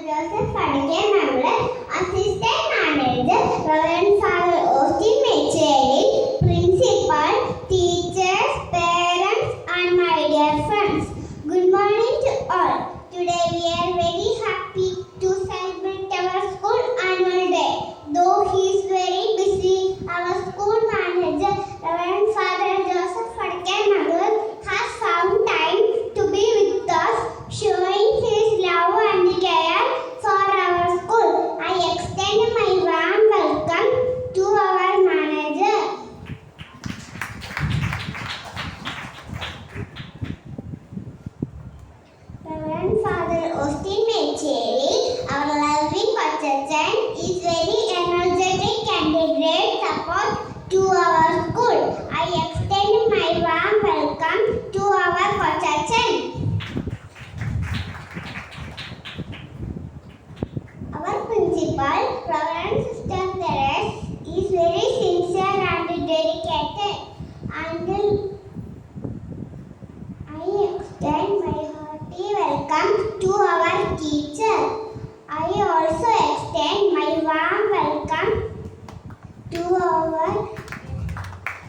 Joseph Padikar, Assistant Manager, Reverend Father Austin Mecheri, Principal, teachers, parents, and my dear friends. Good morning to all. Today we are very happy to celebrate our school annual day. Though he is very busy, our school manager, Reverend Father Joseph Padikar, has found time to be with us, showing his love and care for our school. I extend my warm welcome to our manager. Reverend Father Austin Mecheri, our loving Kochachan, is very energetic and a great support to our school. I extend my warm welcome to our Kochachan. Our principal, Reverend Sister Therese, is very sincere and dedicated, and I extend my hearty welcome to our teacher. I also extend my warm welcome to our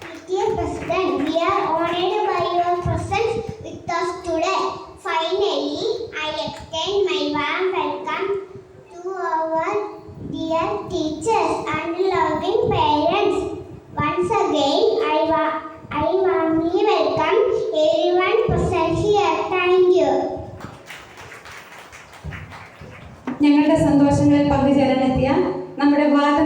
PTA President. We are honored by your presence with us today. Finally, I extend my warm welcome to our dear teachers and loving parents. Once again, I warmly welcome everyone present here. Thank you. ഞങ്ങളുടെ സന്തോഷങ്ങളിൽ പങ്കുചേരാനെത്തിയ നമ്മുടെ ward